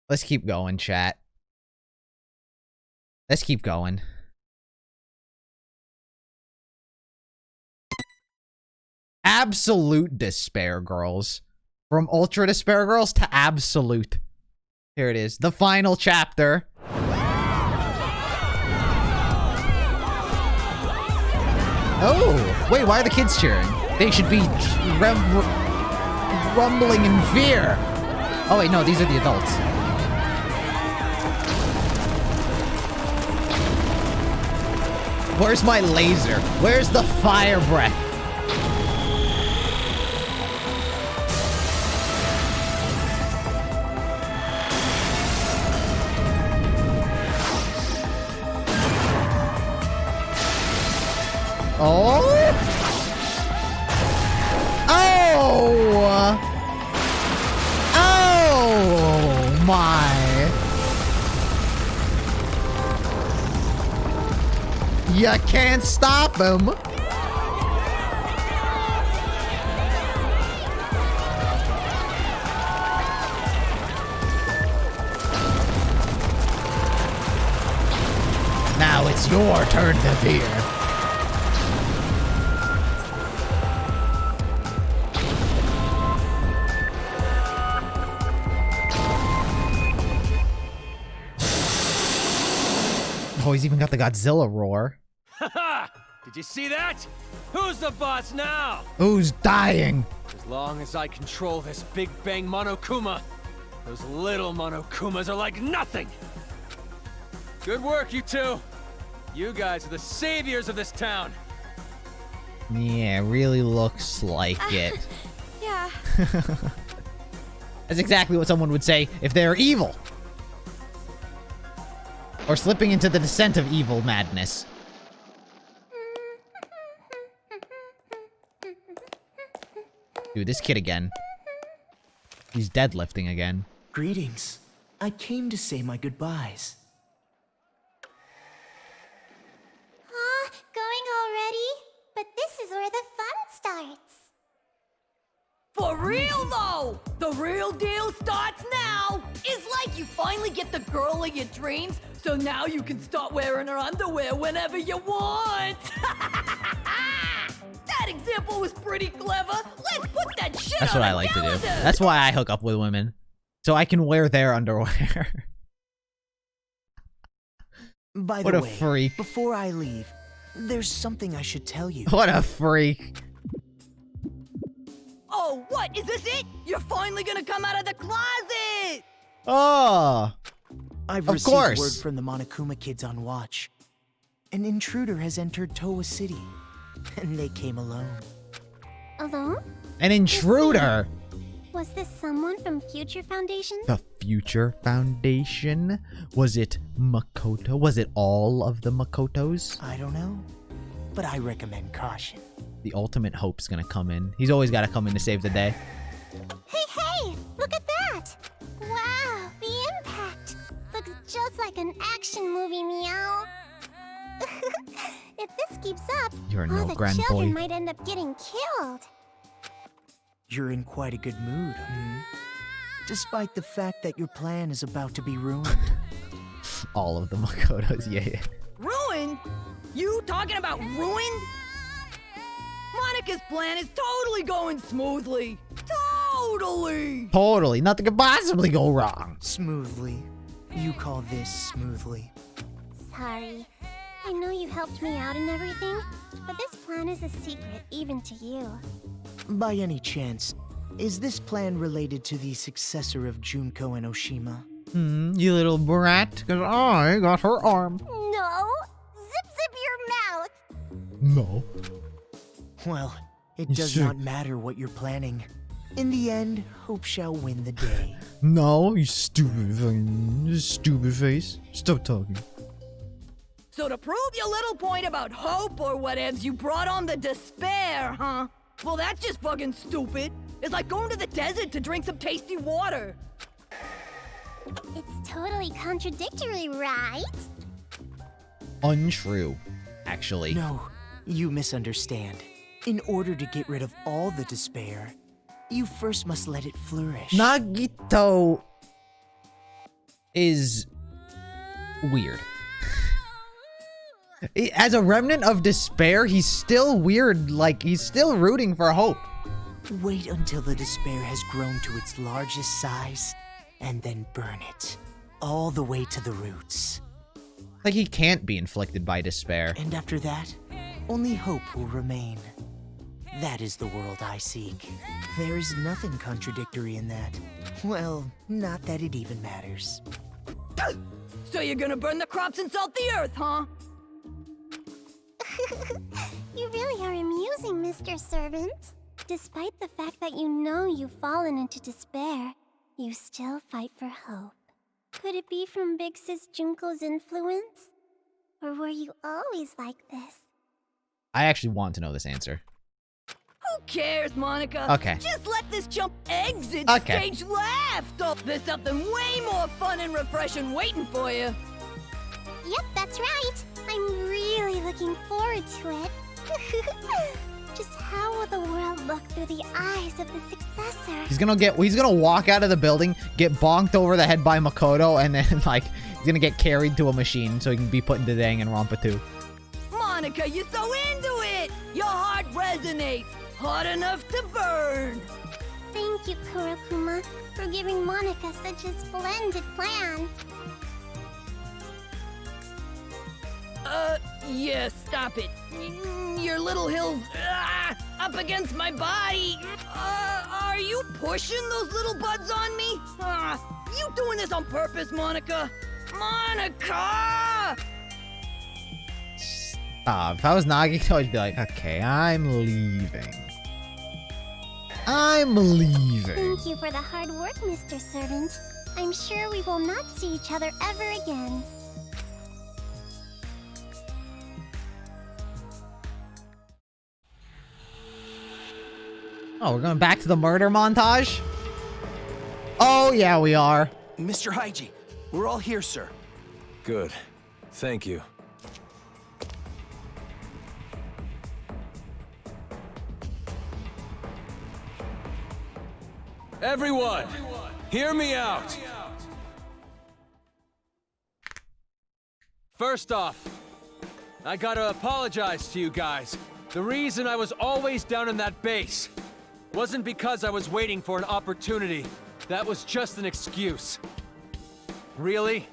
Let's keep going, chat. Let's keep going. Absolute despair, girls. From ultra despair, girls, to absolute. Here it is. The final chapter. Oh, wait, why are the kids cheering? They should be rumbling in fear. Oh, wait, no, these are the adults. Where's my laser? Where's the fire breath? Oh! Oh! Oh my! You can't stop him! Now it's your turn to fear. Oh, he's even got the Godzilla roar. Haha! Did you see that? Who's the boss now? Who's dying? As long as I control this Big Bang Monokuma, those little Monokumas are like nothing! Good work, you two! You guys are the saviors of this town! Yeah, really looks like it. Yeah. That's exactly what someone would say if they're evil. Or slipping into the descent of evil madness. Dude, this kid again. He's deadlifting again. Greetings. I came to say my goodbyes. Going already? But this is where the fun starts. For real though! The real deal starts now! It's like you finally get the girl of your dreams, so now you can start wearing her underwear whenever you want! That example was pretty clever! Let's put that shit That's on what I the like to do. calendar. That's why I hook up with women. So I can wear their underwear. By What the a way, freak. before I leave, there's something I should tell you. What a freak. Oh, what? Is this it? You're finally gonna come out of the closet! Oh. I've Of received course. word from the Monokuma kids on watch. An intruder has entered Towa City, and they came alone. Alone? An intruder. Was this someone from Future Foundation? The Future Foundation? Was it Makoto? Was it all of the Makotos? I don't know, but I recommend caution. The ultimate hope's gonna come in. He's always gotta come in to save the day. Hey! Look at that! Wow, the impact! Looks just like an action movie, meow. If this keeps up, You're all no the grand children boy. might end up getting killed. You're in quite a good mood, despite the fact that your plan is about to be ruined. All of the Makotos, yeah. Ruined? You talking about ruined? Monica's plan is totally going smoothly. Totally! Totally. Nothing could possibly go wrong. Smoothly. You call this smoothly. Sorry. I know you helped me out and everything, but this plan is a secret even to you. By any chance, is this plan related to the successor of Junko and Oshima? You little brat, because I got her arm. No! Zip your mouth! No. Well, it You does should. not matter what you're planning. In the end, hope shall win the day. No, you stupid fucking stupid face. Stop talking. So to prove your little point about hope or whatevs, you brought on the despair, huh? Well, that's just fucking stupid. It's like going to the desert to drink some tasty water. It's totally contradictory, right? Untrue, actually. No, you misunderstand. In order to get rid of all the despair, you first must let it flourish. Nagito. is weird. As a remnant of despair, he's still weird. Like, he's still rooting for hope. Wait until the despair has grown to its largest size, and then burn it. All the way to the roots. Like, he can't be inflicted by despair. And after that, only hope will remain. That is the world I seek. There is nothing contradictory in that. Well, not that it even matters. So you're gonna burn the crops and salt the earth, huh? You really are amusing, Mr. Servant. Despite the fact that you know you've fallen into despair, you still fight for hope. Could it be from Big Sis Junko's influence? Or were you always like this? I actually want to know this answer. Who cares, Monica? Okay. Just let this chump exit Okay. stage left. Oh, there's something way more fun and refreshing waiting for you. Yep, that's right. I'm really looking forward to it. Just how will the world look through the eyes of the successor? He's gonna walk out of the building, get bonked over the head by Makoto, and then, like, he's gonna get carried to a machine so he can be put into Danganronpa 2. Monica, you're so into it. Your heart resonates. Hot enough to burn. Thank you, Kurokuma, for giving Monica such a splendid plan. Yeah, stop it. Your little hills up against my body. Are you pushing those little buds on me? You doing this on purpose, Monica? Monica! If I was Nagito, I'd be like, okay, I'm leaving. I'm leaving. Thank you for the hard work, Mr. Servant. I'm sure we will not see each other ever again. Oh, we're going back to the murder montage? Oh, yeah, we are. Mr. Haiji, we're all here, sir. Good. Thank you. Everyone, hear me out. First off, I gotta apologize to you guys. The reason I was always down in that base wasn't because I was waiting for an opportunity. That was just an excuse. Really?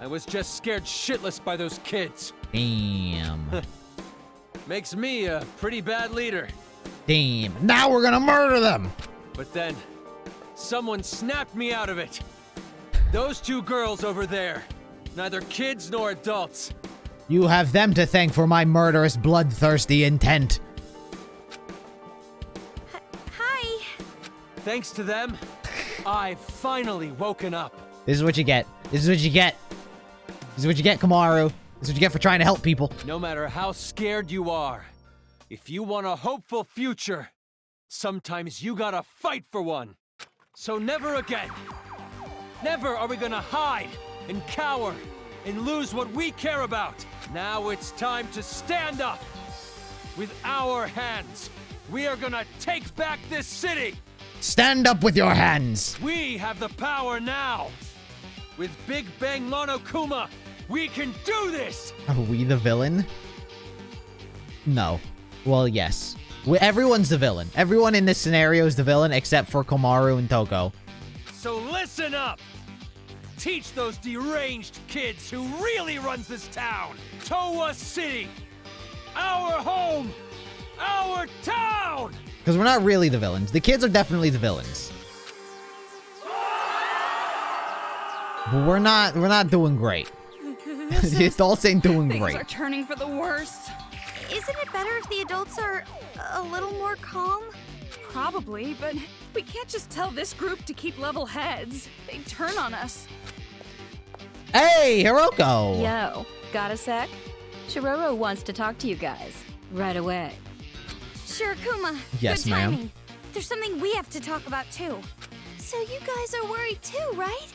I was just scared shitless by those kids. Damn. Makes me a pretty bad leader. Damn. Now we're gonna murder them! But then, someone snapped me out of it. Those two girls over there, neither kids nor adults. You have them to thank for my murderous, bloodthirsty intent. Hi. Thanks to them, I've finally woken up. This is what you get. This is what you get. This is what you get, Kamaru. This is what you get for trying to help people. No matter how scared you are, if you want a hopeful future, sometimes you gotta fight for one. So never again. Never are we gonna hide and cower and lose what we care about. Now it's time to stand up. With our hands, we are gonna take back this city. Stand up with your hands. We have the power now. With Big Bang Monokuma, we can do this. Are we the villain? No. Well, yes. Everyone's the villain. Everyone in this scenario is the villain except for Komaru and Toko. So listen up. Teach those deranged kids who really runs this town. Towa City. Our home. Our town. Because we're not really the villains. The kids are definitely the villains. But we're not doing great. The adults ain't doing Things great. are turning for the worst. Isn't it better if the adults are a little more calm? Probably, but we can't just tell this group to keep level heads. They'd turn on us. Hey, Hiroko! Yo, got a sec? Shiroro wants to talk to you guys. Right away. Sure, Kuma. Yes, Good ma'am. timing. There's something we have to talk about, too. So you guys are worried, too, right?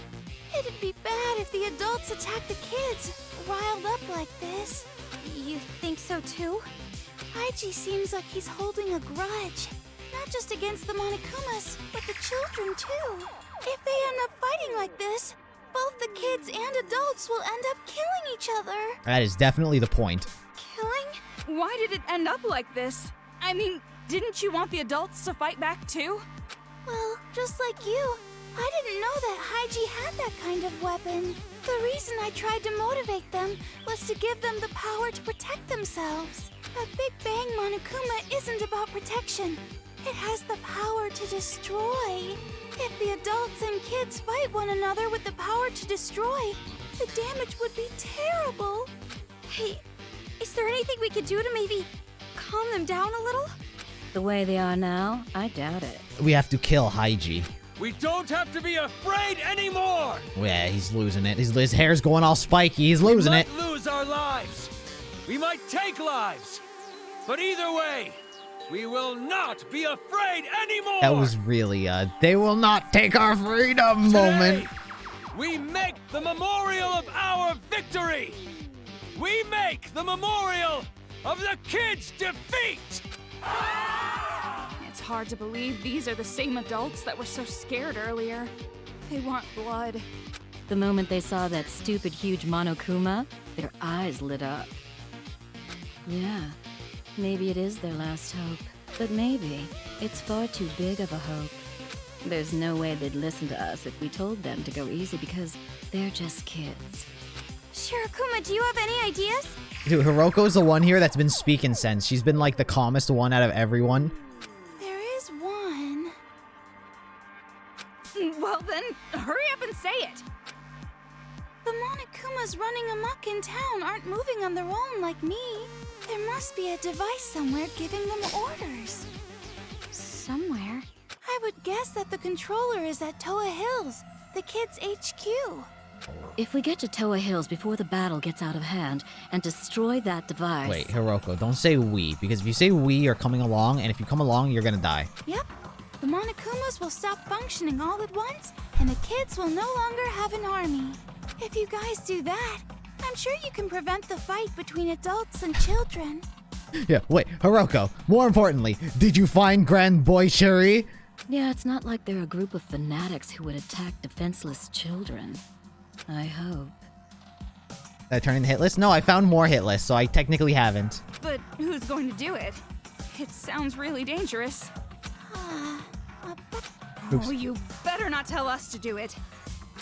It'd be bad if the adults attack the kids, riled up like this. You think so, too? Haiji seems like he's holding a grudge. Not just against the Monokumas, but the children, too. If they end up fighting like this, both the kids and adults will end up killing each other. That is definitely the point. Killing? Why did it end up like this? I mean, didn't you want the adults to fight back too? Well, just like you, I didn't know that Haiji had that kind of weapon. The reason I tried to motivate them was to give them the power to protect themselves. But Big Bang Monokuma isn't about protection. It has the power to destroy. If the adults and kids fight one another with the power to destroy, the damage would be terrible. Hey, is there anything we could do to maybe calm them down a little? The way they are now, I doubt it. We have to kill Haiji. We don't have to be afraid anymore! Yeah, he's losing it. His hair's going all spiky. He's losing it. We might lose our lives. We might take lives. But either way, we will not be afraid anymore! That was really they will not take our freedom moment. Today, we make the memorial of our victory! We make the memorial of the kids' defeat! It's hard to believe these are the same adults that were so scared earlier. They want blood. The moment they saw that stupid huge Monokuma, their eyes lit up. Yeah, maybe it is their last hope. But maybe it's far too big of a hope. There's no way they'd listen to us if we told them to go easy because they're just kids. Shirakuma, do you have any ideas? Dude, Hiroko's the one here that's been speaking sense. She's been like the calmest one out of everyone. There is one. Well then, hurry up and say it! The Monokumas running amok in town aren't moving on their own like me. There must be a device somewhere giving them orders. Somewhere. I would guess that the controller is at Toa Hills, the kids' HQ. If we get to Toa Hills before the battle gets out of hand and destroy that device... Wait, Hiroko, don't say we, because if you say we, you're coming along, and if you come along, you're gonna die. Yep. The Monokumas will stop functioning all at once, and the kids will no longer have an army. If you guys do that, I'm sure you can prevent the fight between adults and children. Yeah, wait, Hiroko, more importantly, did you find Grand Boy Shuri? Yeah, it's not like they're a group of fanatics who would attack defenseless children. I hope. Did I turn in the hit list? No, I found more hit lists, so I technically haven't. But who's going to do it? It sounds really dangerous. Oh, you better not tell us to do it.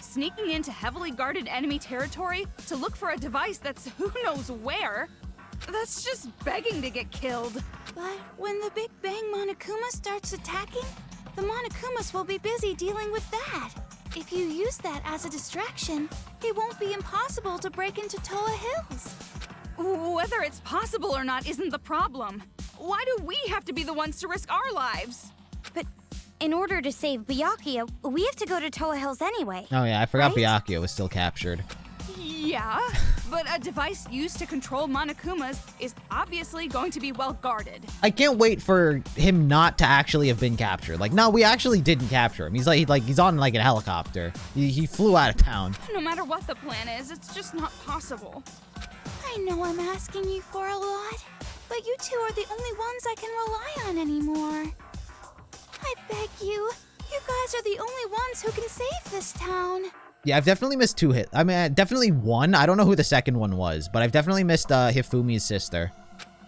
Sneaking into heavily guarded enemy territory to look for a device that's who knows where? That's just begging to get killed. But when the Big Bang Monokuma starts attacking, the Monokumas will be busy dealing with that. If you use that as a distraction, it won't be impossible to break into Toa Hills. Whether it's possible or not isn't the problem. Why do we have to be the ones to risk our lives? But in order to save Byakuya, we have to go to Toa Hills anyway. Oh yeah, I forgot Right? Byakuya was still captured. Yeah, but a device used to control Monokumas is obviously going to be well guarded. I can't wait for him not to actually have been captured. Like, no, we actually didn't capture him. He's he's on like a helicopter. He flew out of town. No matter what the plan is, it's just not possible. I know I'm asking you for a lot, but you two are the only ones I can rely on anymore. I beg you, you guys are the only ones who can save this town. Yeah, I've definitely missed two hits. I mean, definitely one. I don't know who the second one was, but I've definitely missed Hifumi's sister.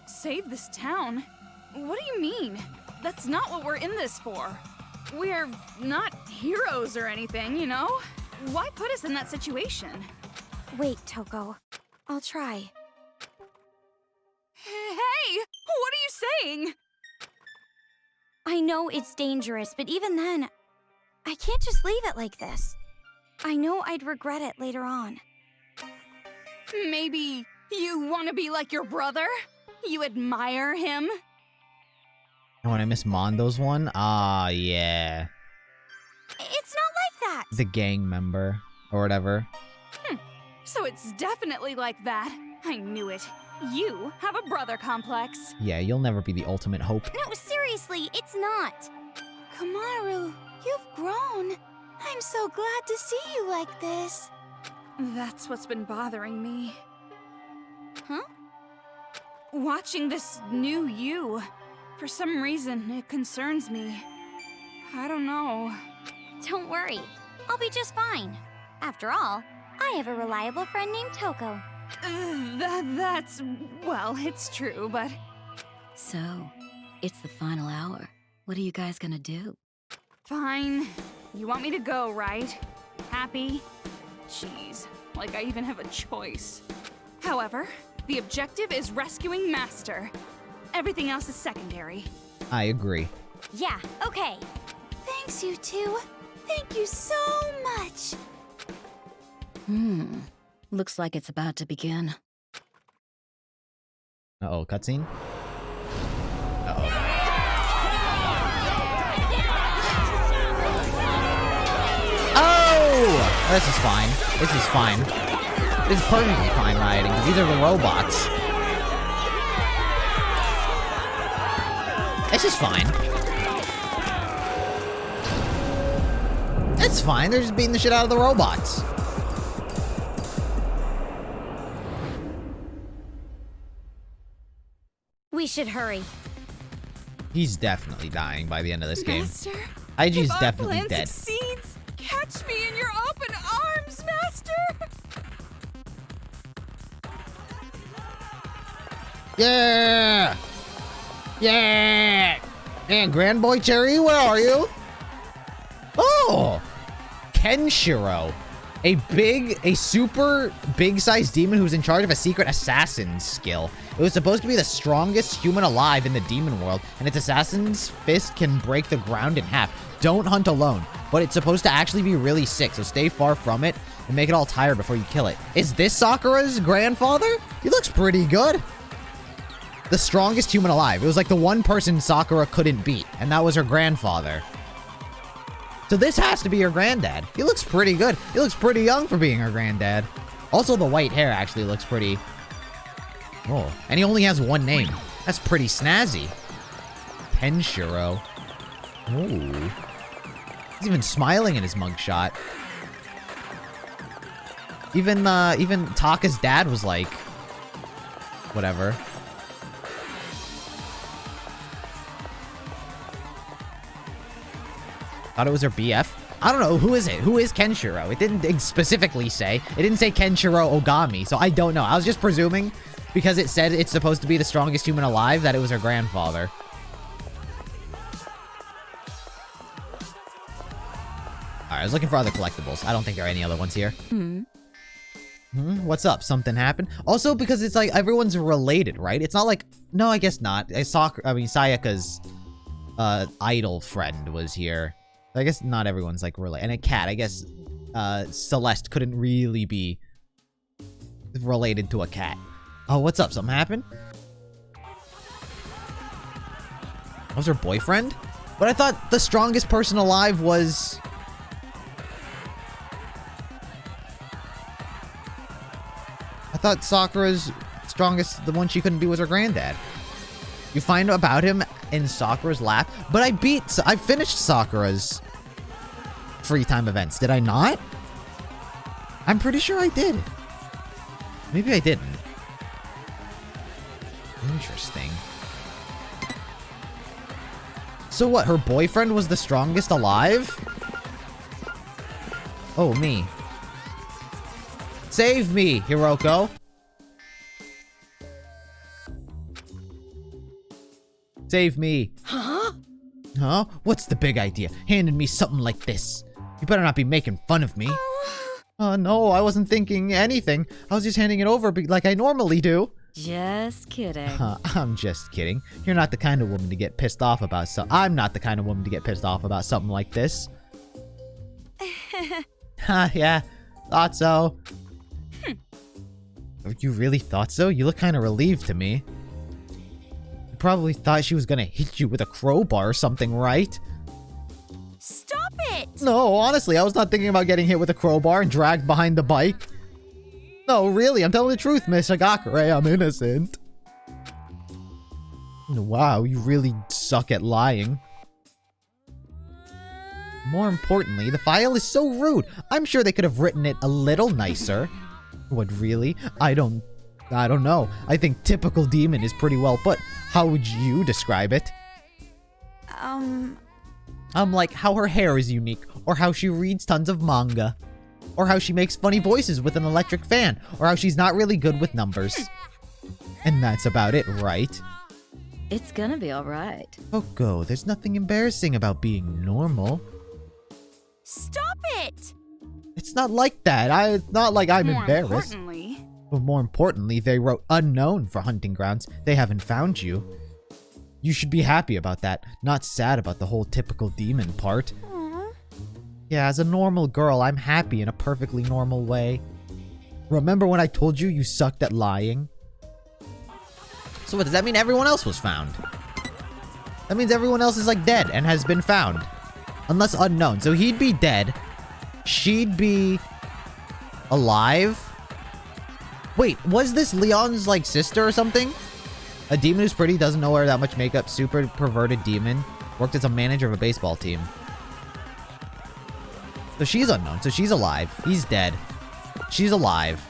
Save this town? What do you mean? That's not what we're in this for. We're not heroes or anything, you know? Why put us in that situation? Wait, Toko. I'll try. Hey! What are you saying? I know it's dangerous, but even then, I can't just leave it like this. I know I'd regret it later on. Maybe you want to be like your brother? You admire him? And when I missed Mondo's one, yeah. It's not like that! The gang member, or whatever. So it's definitely like that. I knew it. You have a brother complex. Yeah, you'll never be the ultimate hope. No, seriously, it's not. Kamaru, you've grown. I'm so glad to see you like this. That's what's been bothering me. Huh? Watching this new you. For some reason, it concerns me. I don't know. Don't worry. I'll be just fine. After all, I have a reliable friend named Toko. That's... well, it's true, but... So, it's the final hour. What are you guys gonna do? Fine. You want me to go, right? Happy? Jeez, like I even have a choice. However, the objective is rescuing Master. Everything else is secondary. I agree. Yeah, okay. Thanks, you two. Thank you so much. Looks like it's about to begin. Uh-oh, cutscene? Uh-oh. Oh! This is fine. This is fine. This is perfectly fine rioting, because these are the robots. It's just fine. It's fine, they're just beating the shit out of the robots. We should hurry. He's definitely dying by the end of this game. Master, IG's if our definitely plan dead. succeeds, catch me in your open arms, Master! Yeah! Yeah! And Grand Boy Cherry, where are you? Oh! Kenshiro. A super big-sized demon who's in charge of a secret assassin skill. It was supposed to be the strongest human alive in the demon world, and its assassin's fist can break the ground in half. Don't hunt alone, but it's supposed to actually be really sick, so stay far from it and make it all tired before you kill it. Is this Sakura's grandfather? He looks pretty good. The strongest human alive. It was like the one person Sakura couldn't beat, and that was her grandfather. So this has to be her granddad. He looks pretty good. He looks pretty young for being her granddad. Also, the white hair actually looks pretty... Oh, and he only has one name. That's pretty snazzy. Kenshiro. Ooh. He's even smiling in his mugshot. Even Taka's dad was like... whatever. Thought it was her BF. I don't know. Who is it? Who is Kenshiro? It didn't specifically say. It didn't say Kenshiro Ogami, so I don't know. I was just presuming because it said it's supposed to be the strongest human alive that it was her grandfather. Alright, I was looking for other collectibles. I don't think there are any other ones here. What's up? Something happened? Also, because it's like everyone's related, right? It's not like... No, I guess not. Sayaka's idol friend was here. I guess not everyone's like related. And a cat, I guess Celeste couldn't really be related to a cat. Oh, what's up? Something happened? That was her boyfriend? But I thought the strongest person alive was... I thought Sakura's strongest, the one she couldn't beat was her granddad. You find about him in Sakura's lap, but I finished Sakura's free time events. Did I not? I'm pretty sure I did. Maybe I didn't. Interesting. So what, her boyfriend was the strongest alive? Oh, me. Save me, Hiroko. Save me. Huh? Huh? What's the big idea? Handing me something like this. You better not be making fun of me. Oh, no, I wasn't thinking anything. I was just handing it over like I normally do. Just kidding. I'm just kidding. You're not the kind of woman to get pissed off about I'm not the kind of woman to get pissed off about something like this. Yeah, thought so. You really thought so? You look kind of relieved to me. You probably thought she was gonna hit you with a crowbar or something, right? Stop it! No, honestly, I was not thinking about getting hit with a crowbar and dragged behind the bike. No, really, I'm telling the truth, Miss Hagakure. I'm innocent. Wow, you really suck at lying. More importantly, the file is so rude. I'm sure they could have written it a little nicer. What, really? I don't know. I think typical demon is pretty well put. How would you describe it? Um, Like how her hair is unique, or how she reads tons of manga. Or how she makes funny voices with an electric fan. Or how she's not really good with numbers. And that's about it, right? It's gonna be alright. Toko, there's nothing embarrassing about being normal. Stop it! It's not like that. It's not like I'm embarrassed. But more importantly, they wrote unknown for hunting grounds. They haven't found you. You should be happy about that, not sad about the whole typical demon part. Aww. Yeah, as a normal girl, I'm happy in a perfectly normal way. Remember when I told you sucked at lying? So what, does that mean everyone else was found? That means everyone else is like dead and has been found. Unless unknown. So he'd be dead. She'd be alive. Wait, was this Leon's like sister or something? A demon who's pretty, doesn't know wear that much makeup, super perverted demon. Worked as a manager of a baseball team. So she's unknown. So she's alive. He's dead. She's alive.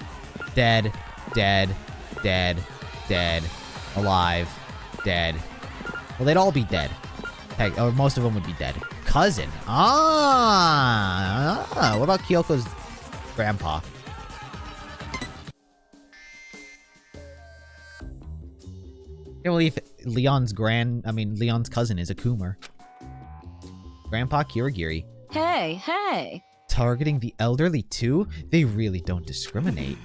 Dead. Dead. Dead. Dead. Alive. Dead. Well, they'd all be dead. Heck, or most of them would be dead. Cousin. What about Kyoko's grandpa? Can't believe Leon's cousin is a Coomer. Grandpa Kirigiri. Hey! Targeting the elderly too? They really don't discriminate.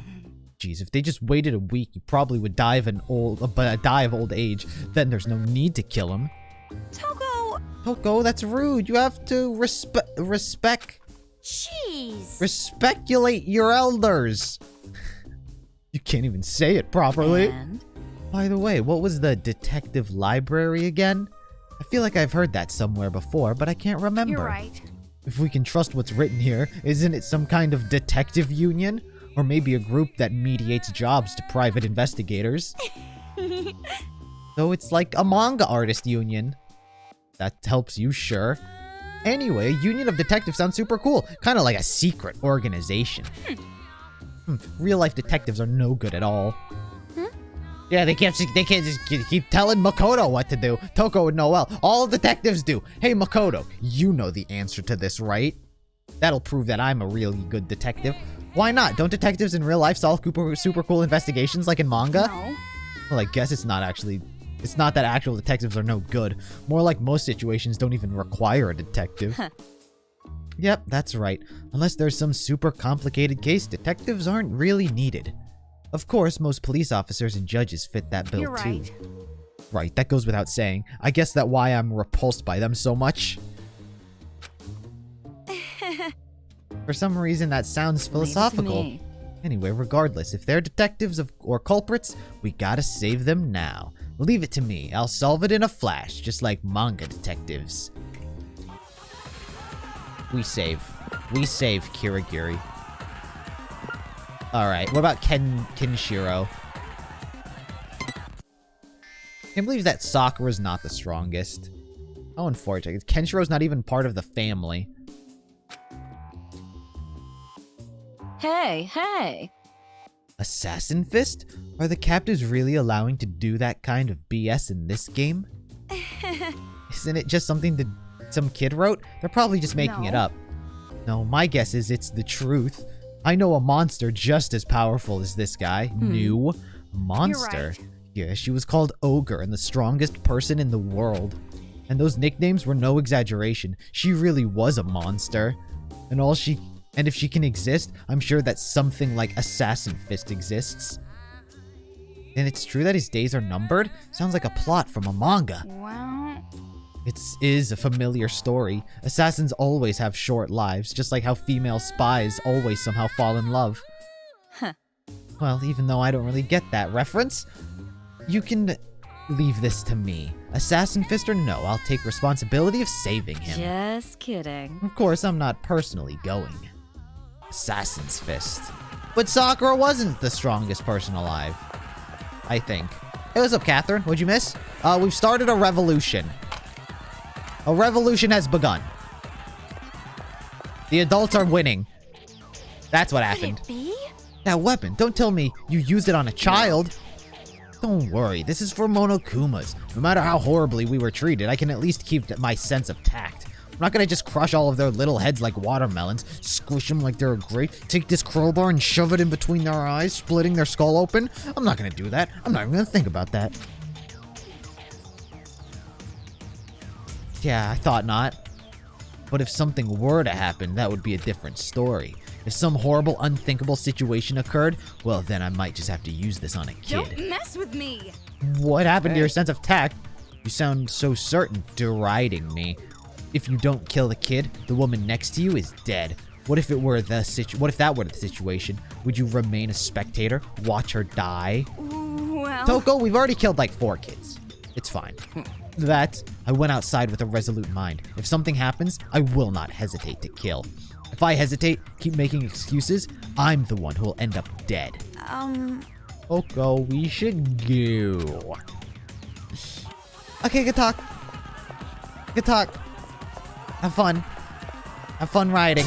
Jeez, if they just waited a week, you probably would die of old age. Then there's no need to kill him. Toko, that's rude. You have to respect. Jeez. Respeculate your elders. You can't even say it properly. And? By the way, what was the detective library again? I feel like I've heard that somewhere before, but I can't remember. You're right. If we can trust what's written here, isn't it some kind of detective union? Or maybe a group that mediates jobs to private investigators? So it's like a manga artist union. That helps you, sure. Anyway, a union of detectives sounds super cool. Kind of like a secret organization. Real life detectives are no good at all. Yeah, they can't just keep telling Makoto what to do. Toko would know well. All detectives do. Hey, Makoto, you know the answer to this, right? That'll prove that I'm a really good detective. Why not? Don't detectives in real life solve super cool investigations like in manga? No. Well, I guess it's not that actual detectives are no good. More like most situations don't even require a detective. Yep, that's right. Unless there's some super complicated case, detectives aren't really needed. Of course, most police officers and judges fit that bill You're too. right. Right, that goes without saying. I guess that's why I'm repulsed by them so much. For some reason, that sounds philosophical. Leave it to me. Anyway, regardless, if they're detectives or culprits, we gotta save them now. Leave it to me. I'll solve it in a flash, just like manga detectives. We save. We save Kirigiri. Alright, what about Kenshiro? Can't believe that Sakura's not the strongest. How unfortunate. Kenshiro's not even part of the family. Hey! Assassin Fist? Are the captives really allowing to do that kind of BS in this game? Isn't it just something that some kid wrote? They're probably just making it No. up. No, my guess is it's the truth. I know a monster just as powerful as this guy. New monster. right. Yeah, she was called Ogre and the strongest person in the world. And those nicknames were no exaggeration. She really was a monster. And if she can exist, I'm sure that something like Assassin Fist exists. And it's true that his days are numbered? Sounds like a plot from a manga. Well, It is a familiar story. Assassins always have short lives, just like how female spies always somehow fall in love. Huh. Well, even though I don't really get that reference, you can leave this to me. Assassin Fist or no, I'll take responsibility of saving him. Just kidding. Of course, I'm not personally going. Assassin's Fist. But Sakura wasn't the strongest person alive. I think. Hey, what's up, Catherine? What'd you miss? We've started a revolution. A revolution has begun. The adults are winning. That's what happened. Could it be? That weapon, don't tell me you used it on a child. Don't worry, this is for Monokumas. No matter how horribly we were treated, I can at least keep my sense of tact. I'm not gonna just crush all of their little heads like watermelons, squish them like they're a grape, take this crowbar and shove it in between their eyes, splitting their skull open. I'm not gonna do that. I'm not even gonna think about that. Yeah, I thought not. But if something were to happen, that would be a different story. If some horrible, unthinkable situation occurred, well, then I might just have to use this on a kid. Don't mess with me! What happened to your sense of tact? You sound so certain, deriding me. If you don't kill the kid, the woman next to you is dead. What if that were the situation? Would you remain a spectator, watch her die? Well... Toko, we've already killed like 4 kids. It's fine. I went outside with a resolute mind. If something happens, I will not hesitate to kill. If I hesitate, keep making excuses, I'm the one who will end up dead. Toko, we should go. Okay, good talk. Good talk. Have fun. Have fun riding.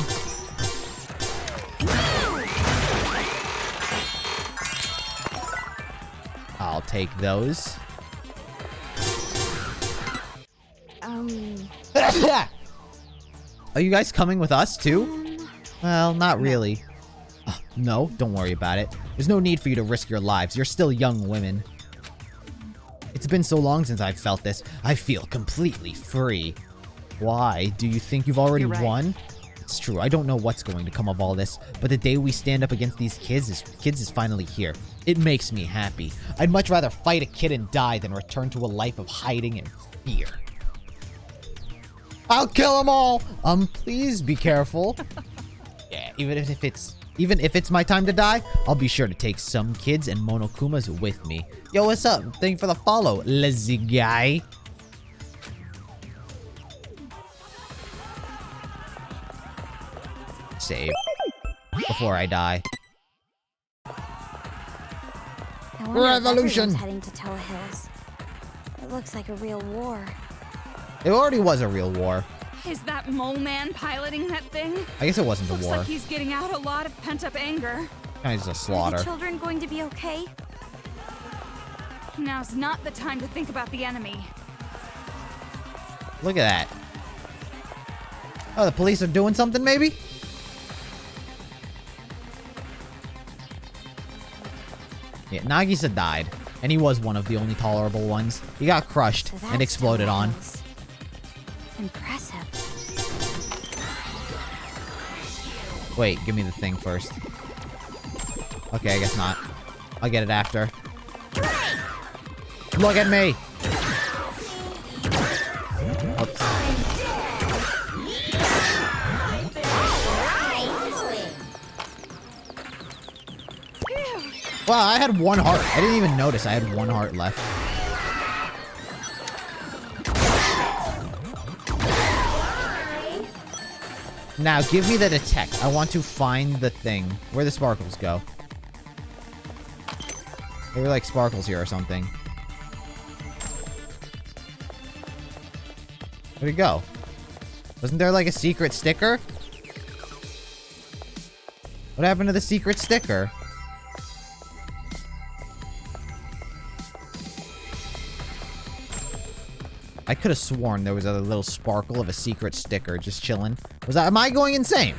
I'll take those. Are you guys coming with us too? Well, not really. No, don't worry about it. There's no need for you to risk your lives. You're still young women. It's been so long since I've felt this. I feel completely free. Why? Do you think you've already won? It's true. I don't know what's going to come of all this, but the day we stand up against these kids is finally here. It makes me happy. I'd much rather fight a kid and die than return to a life of hiding and fear. I'll kill them all! Please be careful. Yeah, even if it's my time to die, I'll be sure to take some kids and Monokumas with me. Yo, what's up? Thank you for the follow, lazy guy. Save. Before I die. Revolution! Heading to Toa Hills. It looks like a real war. It already was a real war. Is that mole man piloting that thing? I guess it wasn't a Looks war. like he's getting out a lot of pent-up anger. Kind of just a slaughter. Are the children going to be okay? Now's not the time to think about the enemy. Look at that. Oh, the police are doing something, maybe? Yeah, Nagisa died, and he was one of the only tolerable ones. He got crushed So and exploded on. Impressive. Wait, give me the thing first. Okay, I guess not. I'll get it after. Look at me! Oops. Wow, I had 1 heart. I didn't even notice I had 1 heart left. Now, give me the detect. I want to find the thing. Where the sparkles go? There were like sparkles here or something. Where'd it go? Wasn't there like a secret sticker? What happened to the secret sticker? I could have sworn there was a little sparkle of a secret sticker just chilling. Am I going insane?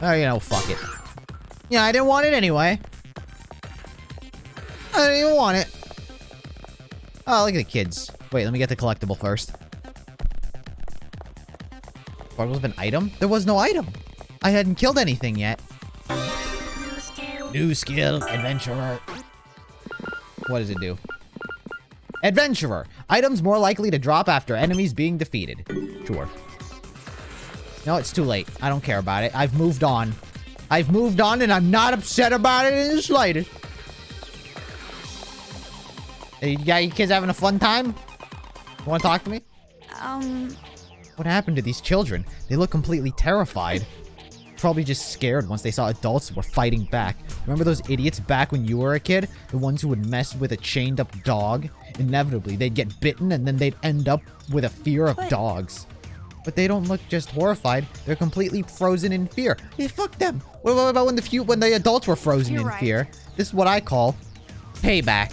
Oh, you know, fuck it. Yeah, I didn't want it anyway. I didn't even want it. Oh, look at the kids. Wait, let me get the collectible first. Sparkles of an item? There was no item. I hadn't killed anything yet. New skill, adventurer. What does it do? Adventurer. Items more likely to drop after enemies being defeated. Sure. No, it's too late. I don't care about it. I've moved on. I've moved on and I'm not upset about it in the slightest. Hey, you kids having a fun time? You want to talk to me? What happened to these children? They look completely terrified. Probably just scared once they saw adults were fighting back. Remember those idiots back when you were a kid? The ones who would mess with a chained up dog? Inevitably, they'd get bitten and then they'd end up with a fear of dogs. But they don't look just horrified. They're completely frozen in fear. Hey, fuck them. What about when the adults were frozen in fear? This is what I call payback.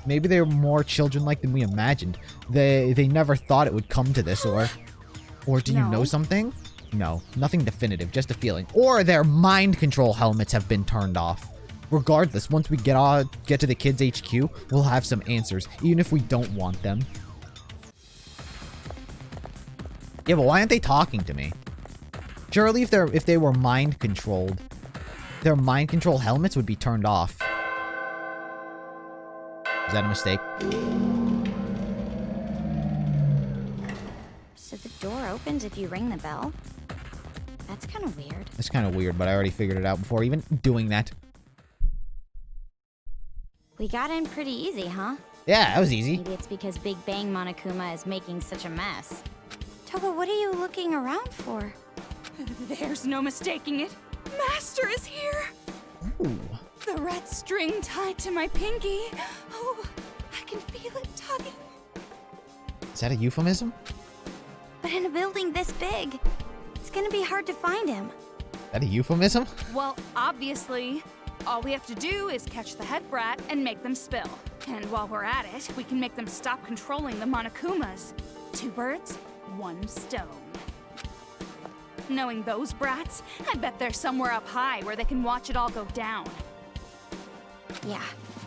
Maybe they were more children-like than we imagined. They never thought it would come to this, or do you know something? No, nothing definitive, just a feeling. Or their mind control helmets have been turned off. Regardless, once we get to the kids' HQ, we'll have some answers, even if we don't want them. Yeah, but why aren't they talking to me? Surely if they were mind controlled, their mind control helmets would be turned off. Is that a mistake? So the door opens if you ring the bell? That's kind of weird. That's kind of weird, but I already figured it out before even doing that. We got in pretty easy, huh? Yeah, that was easy. Maybe it's because Big Bang Monokuma is making such a mess. Toko, what are you looking around for? There's no mistaking it. Master is here. Ooh. The red string tied to my pinky. Oh, I can feel it tugging. Is that a euphemism? But in a building this big, it's gonna be hard to find him. Is that a euphemism? Well, obviously, all we have to do is catch the head brat and make them spill. And while we're at it, we can make them stop controlling the Monokumas. 2 birds, 1 stone. Knowing those brats, I bet they're somewhere up high where they can watch it all go down. Yeah,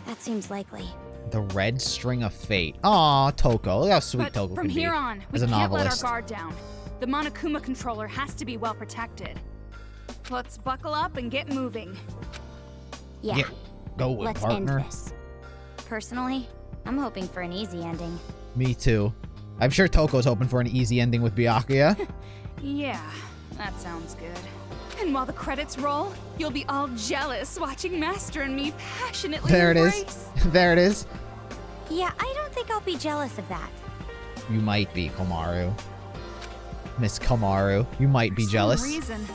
that seems likely. The red string of fate. Aw, Toko. Look how sweet But Toko from can be. here on, we as a can't let our novelist. guard down. The Monokuma controller has to be well protected. Let's buckle up and get moving. Yeah, Go with let's partner. end this. Personally, I'm hoping for an easy ending. Me too. I'm sure Toko's hoping for an easy ending with Byakuya. Yeah, that sounds good. And while the credits roll, you'll be all jealous watching Master and me passionately There it embrace. is. There it is. Yeah, I don't think I'll be jealous of that. You might be, Komaru. Miss Komaru. You might be For jealous. some reason,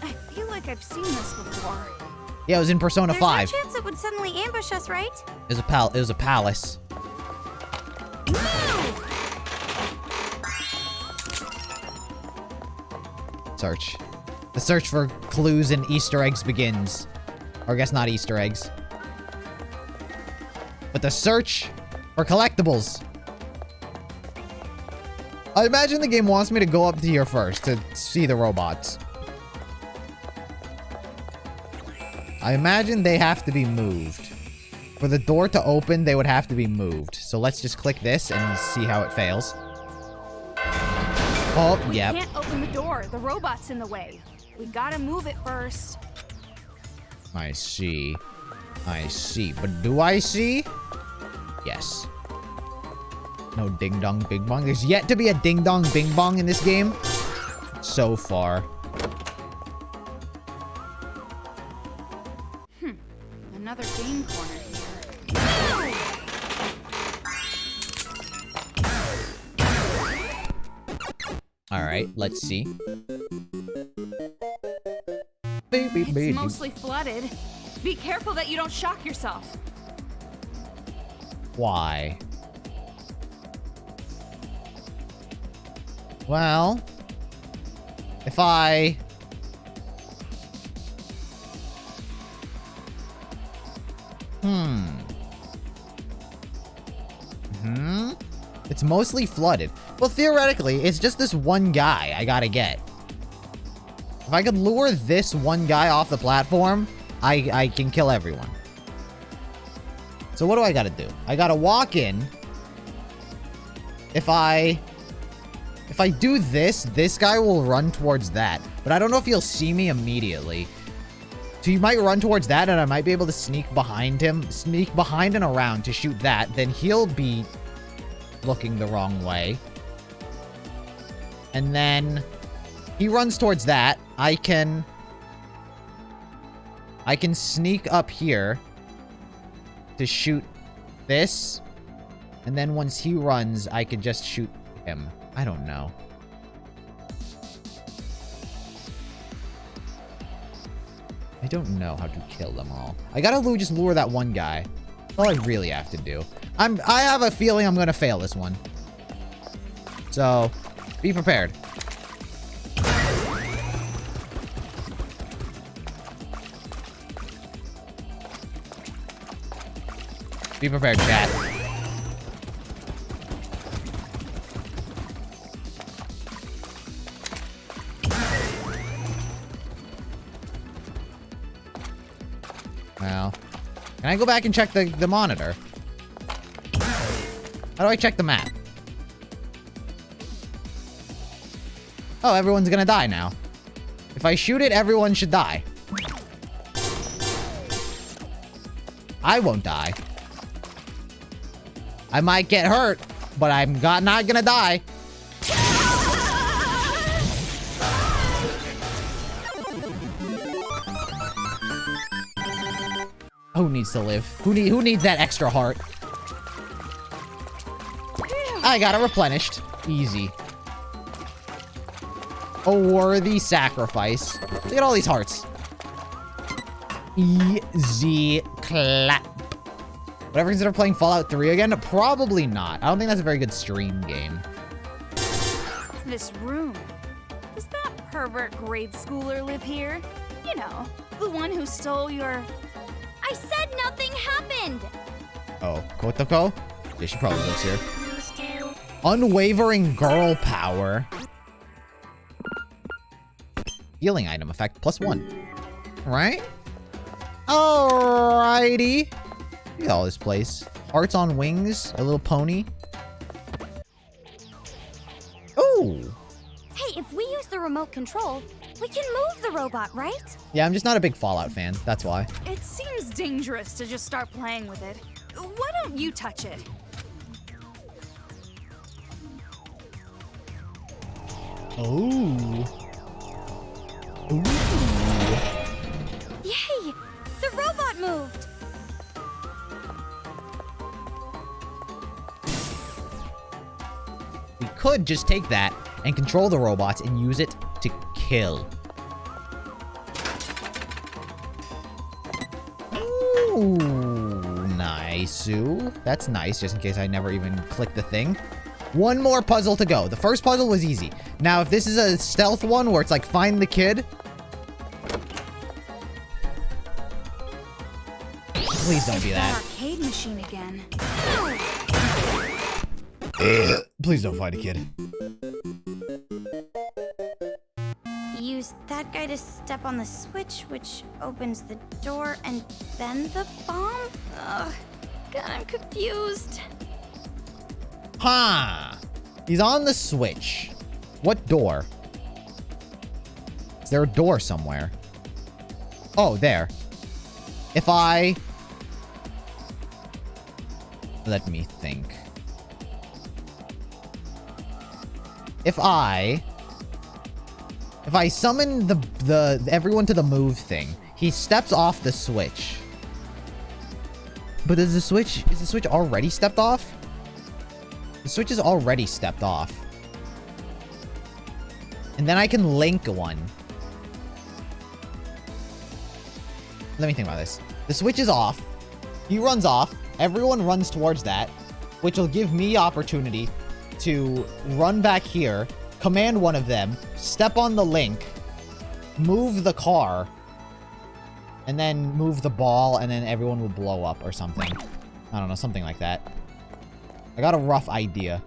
I feel like I've seen this before. Yeah, it was in Persona There's 5. no chance it would suddenly ambush us, right? It was a palace. Search. The search for clues and Easter eggs begins. Or I guess not Easter eggs. But the search for collectibles. I imagine the game wants me to go up to here first to see the robots. I imagine they have to be moved. For the door to open, they would have to be moved. So let's just click this and see how it fails. Oh, We yep. can't open the door. The robot's in the way. We gotta move it first. I see. I see. But do I see? Yes. No ding dong bing bong. There's yet to be a ding dong bing bong in this game. So far. Another game corner here. Alright, let's see. Baby, baby. It's mostly flooded. Be careful that you don't shock yourself. Why? Well, if I... It's mostly flooded. Well, theoretically, it's just this one guy I gotta get. If I could lure this one guy off the platform, I can kill everyone. So what do I gotta do? I gotta walk in. If I do this, this guy will run towards that. But I don't know if he'll see me immediately. So he might run towards that, and I might be able to sneak behind him. Sneak behind and around to shoot that. Then he'll be looking the wrong way. And then he runs towards that. I can sneak up here to shoot this. And then once he runs, I can just shoot him. I don't know. I don't know how to kill them all. I gotta just lure that one guy. That's all I really have to do. I have a feeling I'm gonna fail this one. So, be prepared. Be prepared, chat. Well, can I go back and check the monitor? How do I check the map? Oh, everyone's gonna die now. If I shoot it, everyone should die. I won't die. I might get hurt, but I'm not gonna die. Who needs to live? Who needs that extra heart? I got it replenished. Easy. A worthy sacrifice. Look at all these hearts. Easy clap. Would I ever consider playing Fallout 3 again? Probably not. I don't think that's a very good stream game. This room. Does that pervert grade schooler live here? You know, the one who stole your... I said nothing happened! Oh, Kotoko? Yeah, she probably lives here. Unwavering girl power. Healing item effect +1. Right? Alrighty. Look at all this place. Hearts on wings. A little pony. Ooh. Hey, if we use the remote control, we can move the robot, right? Yeah, I'm just not a big Fallout fan. That's why. It seems dangerous to just start playing with it. Why don't you touch it? Ooh. Ooh. Yay! The robot moved! We could just take that and control the robots and use it to kill. Ooh, nice. That's nice, just in case I never even click the thing. One more puzzle to go. The first puzzle was easy. Now, if this is a stealth one where it's like, find the kid. Please don't be that. Arcade machine again. Please don't find a kid. Use that guy to step on the switch, which opens the door, and then the bomb? Ugh. God, I'm confused. Huh. He's on the switch. What door? Is there a door somewhere? Oh, there. If I... Let me think. If I summon the everyone to the move thing, he steps off the switch. But is the switch already stepped off? The switch is already stepped off. And then I can link one. Let me think about this. The switch is off. He runs off. Everyone runs towards that, which will give me opportunity to run back here, command one of them, step on the link, move the car, and then move the ball, and then everyone will blow up or something. I don't know, something like that. I got a rough idea.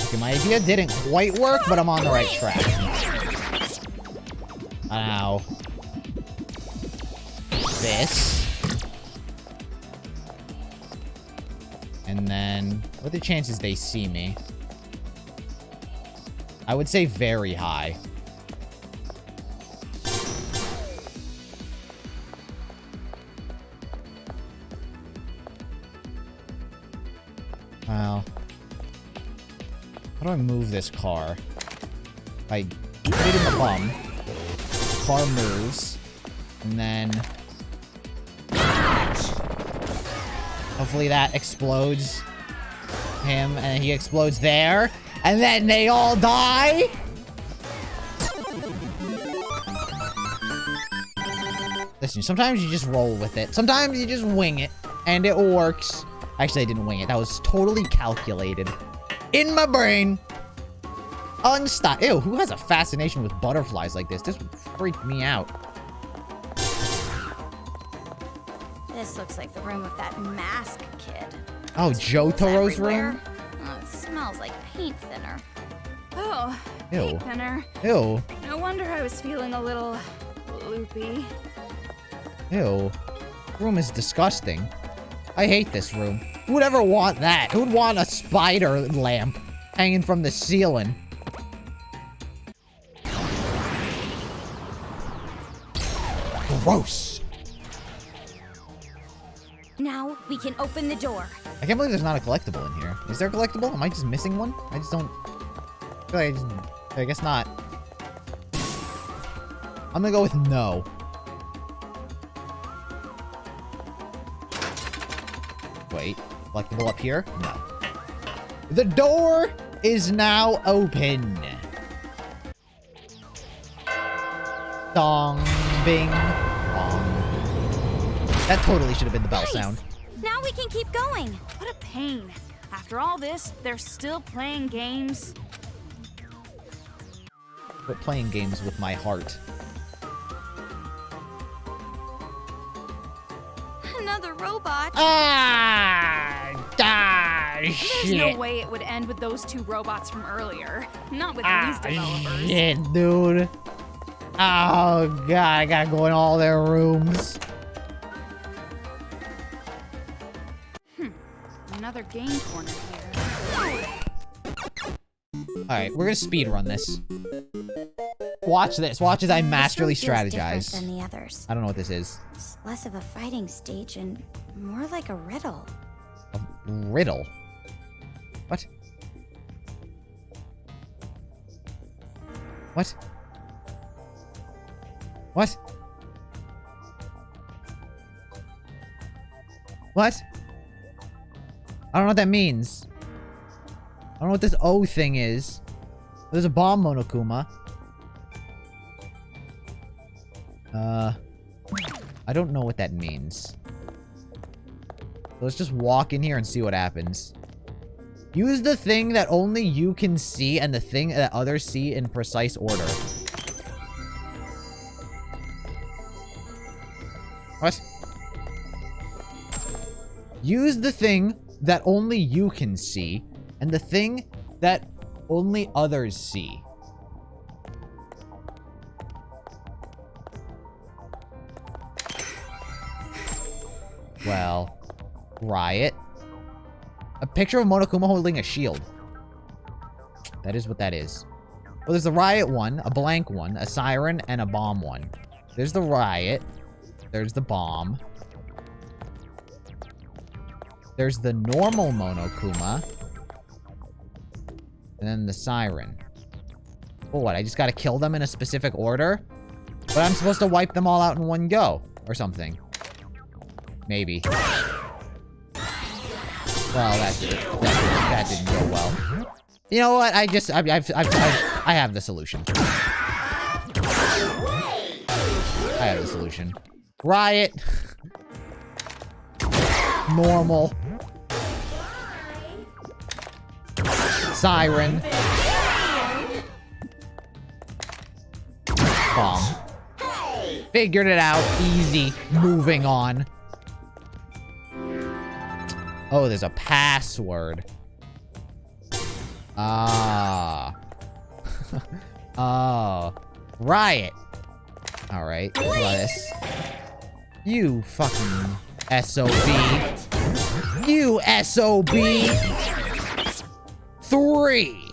Okay, my idea didn't quite work, but I'm on the right track. Ow. This. And then, what are the chances they see me? I would say very high. Well, how do I move this car? I put it in the bum. Car moves. And then... hopefully that explodes him, and he explodes there. And then they all die? Listen, sometimes you just roll with it. Sometimes you just wing it, and it works. Actually, I didn't wing it. That was totally calculated. In my brain. Unstop. Ew, who has a fascination with butterflies like this? This would freak me out. This looks like the room of that mask kid. Oh, Tools Jotaro's everywhere. room? Oh, it smells like paint thinner. Oh, Ew. paint thinner. Ew. No wonder I was feeling a little loopy. Ew. Room is disgusting. I hate this room. Who would ever want that? Who would want a spider lamp hanging from the ceiling? Gross. Now we can open the door. I can't believe there's not a collectible in here. Is there a collectible? Am I just missing one? I just don't... I feel like I guess not. I'm gonna go with no. Wait. Collectible up here? No. The door is now open. Dong, bing, bong. That totally should have been the bell sound. Now we can keep going. What a pain. After all this, they're still playing games. Quit playing games with my heart. Another robot. There's Shit. no way it would end with those two robots from earlier. Not with these developers. Shit, dude. Oh, God, I gotta go in all their rooms. Another game corner here. Alright, we're gonna speedrun this. Watch this. Watch as I masterly This one feels different strategize. than the others. I don't know what this is. It's less of a fighting stage and more like a riddle. A riddle? What? What? What? What? I don't know what that means. I don't know what this O thing is. There's a bomb Monokuma. I don't know what that means. So let's just walk in here and see what happens. Use the thing that only you can see and the thing that others see in precise order. What? Use the thing that only you can see and the thing that only others see. Well, Riot. A picture of Monokuma holding a shield. That is what that is. Well, there's the Riot one, a blank one, a siren, and a bomb one. There's the Riot. There's the bomb. There's the normal Monokuma. And then the siren. Well, what? I just gotta kill them in a specific order? But I'm supposed to wipe them all out in one go. Or something. Maybe. Well, that didn't go well. You know what? I have the solution. I have the solution. Riot. Normal. Siren. Bomb. Figured it out. Easy. Moving on. Oh, there's a password. Ah. Oh. Riot. Alright. Let's. You fucking SOB. You SOB. 3.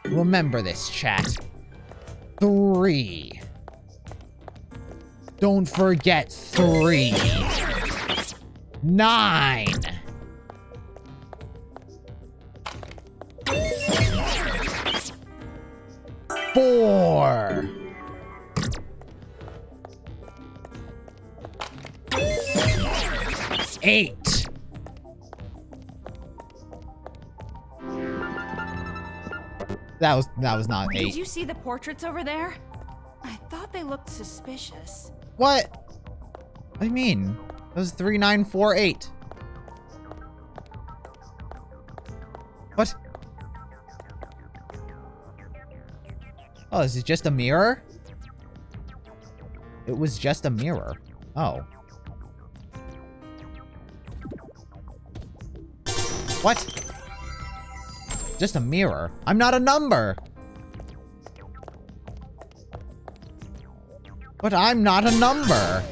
Remember this, chat. 3. Don't forget 3. 9. 4. 8. That was not 8. Did you see the portraits over there? I thought they looked suspicious. What? What do you mean? That was 3, 9, 4, 8. What? Oh, is it just a mirror? It was just a mirror. Oh. What? Just a mirror. I'm not a number. But I'm not a number.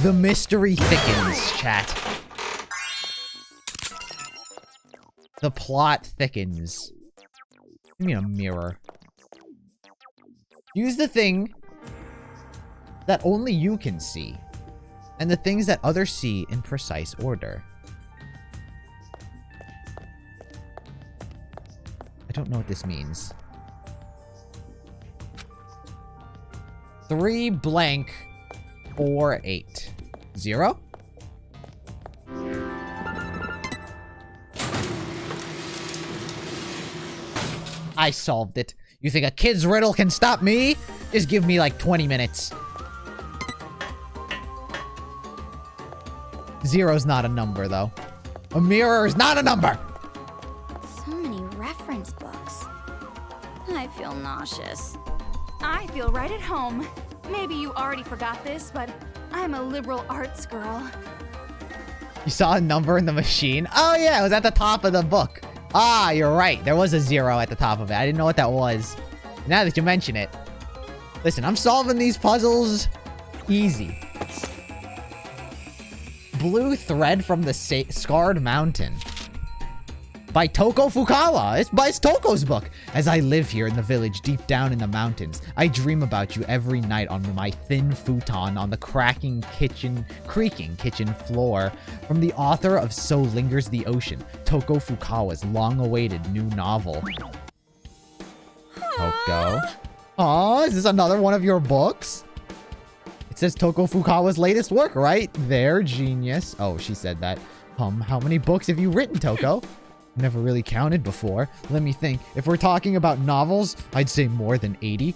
The mystery thickens, chat. The plot thickens. Give me a mirror. Use the thing that only you can see, and the things that others see in precise order. I don't know what this means. 3 blank 4 8 0. I solved it. You think a kid's riddle can stop me? Just give me like 20 minutes. 0's not a number, though. A mirror is not a number! So many reference books. I feel nauseous. I feel right at home. Maybe you already forgot this, but I'm a liberal arts girl. You saw a number in the machine? Oh yeah, it was at the top of the book. Ah, you're right. There was a 0 at the top of it. I didn't know what that was. Now that you mention it. Listen, I'm solving these puzzles easy. Blue Thread from the Scarred Mountain. By Toko Fukawa. It's Toko's book. As I live here in the village deep down in the mountains, I dream about you every night on my thin futon on the creaking kitchen floor. From the author of So Lingers the Ocean, Toko Fukawa's long-awaited new novel. Toko? Aw, is this another one of your books? It says Toko Fukawa's latest work, right? There, genius. Oh, she said that. How many books have you written, Toko? Never really counted before. Let me think. If we're talking about novels, I'd say more than 80.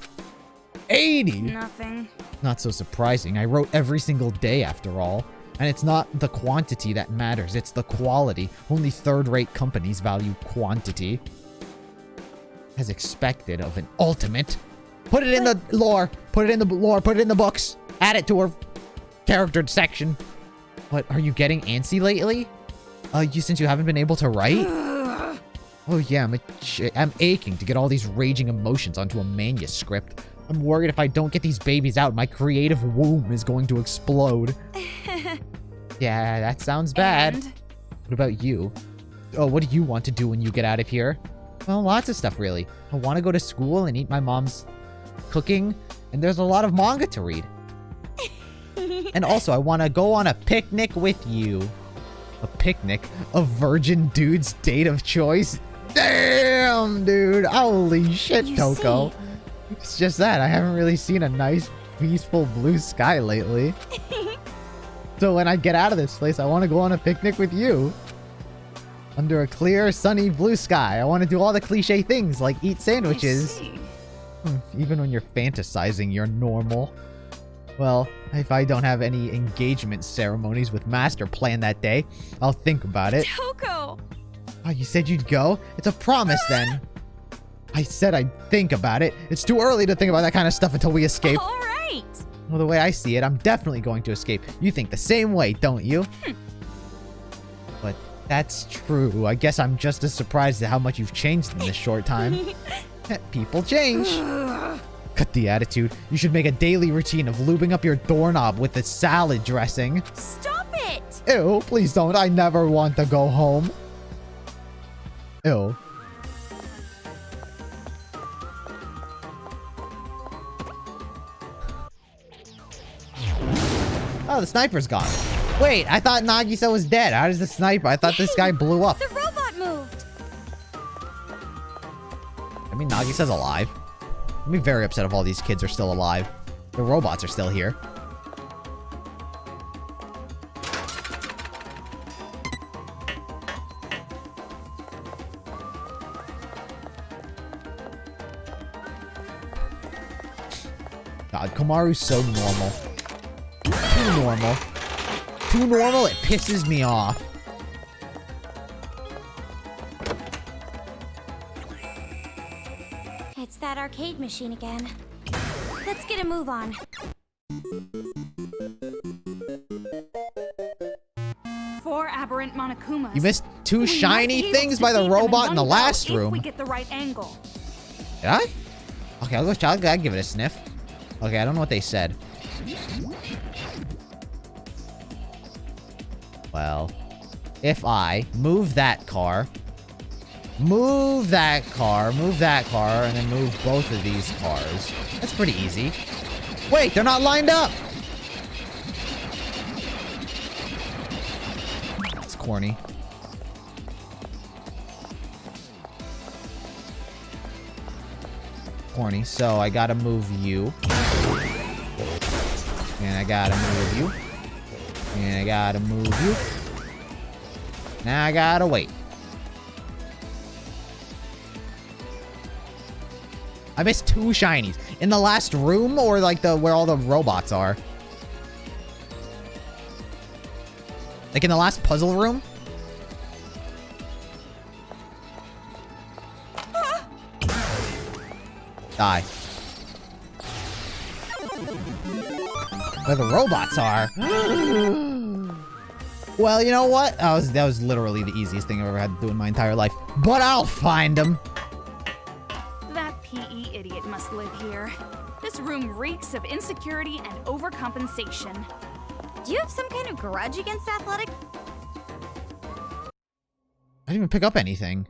80? Nothing. Not so surprising. I wrote every single day after all. And it's not the quantity that matters, it's the quality. Only third-rate companies value quantity. As expected of an ultimate. Put it in the lore. Put it in the lore. Put it in the books. Add it to her character section. What, are you getting antsy lately? Since you haven't been able to write? Oh yeah, I'm aching to get all these raging emotions onto a manuscript. I'm worried if I don't get these babies out, my creative womb is going to explode. Yeah, that sounds bad. And? What about you? Oh, what do you want to do when you get out of here? Well, lots of stuff, really. I want to go to school and eat my mom's cooking, and there's a lot of manga to read. And also, I want to go on a picnic with you. A picnic? A virgin dude's date of choice? Damn, dude. Holy shit, Toko. It's just that. I haven't really seen a nice, peaceful blue sky lately. So when I get out of this place, I want to go on a picnic with you. Under a clear, sunny blue sky. I want to do all the cliche things, like eat sandwiches. Even when you're fantasizing, you're normal. Well, if I don't have any engagement ceremonies with Master planned that day, I'll think about it. Toko! Oh, you said you'd go? It's a promise, then. I said I'd think about it. It's too early to think about that kind of stuff until we escape. All right! Well, the way I see it, I'm definitely going to escape. You think the same way, don't you? But that's true. I guess I'm just as surprised at how much you've changed in this short time. People change. Cut the attitude. You should make a daily routine of lubing up your doorknob with the salad dressing. Stop it! Ew, please don't. I never want to go home. Ew. Oh, the sniper's gone. Wait, I thought Nagisa was dead. How does the sniper? I thought this guy blew up. The robot moved! I mean, Nagisa's alive. I'd be very upset if all these kids are still alive. The robots are still here. God, Komaru's so normal. Too normal. Too normal, it pisses me off. It's that arcade machine again. Let's get a move on. aberrant Monokumas. You missed two We might be shiny able things to by the defeat them robot in the one go last if room. we get the right angle. Did I? Okay, I'll give it a sniff. Okay, I don't know what they said. Well, if I move that car, move that car, and then move both of these cars. That's pretty easy. Wait, they're not lined up! That's corny. Corny. So I gotta move you. And I gotta move you. And I gotta move you. Now I gotta wait. I missed two shinies. In the last room or like where all the robots are? Like in the last puzzle room? Die. Where the robots are. Well, you know what? That was literally the easiest thing I've ever had to do in my entire life. But I'll find them. That PE idiot must live here. This room reeks of insecurity and overcompensation. Do you have some kind of grudge against athletic? I didn't even pick up anything.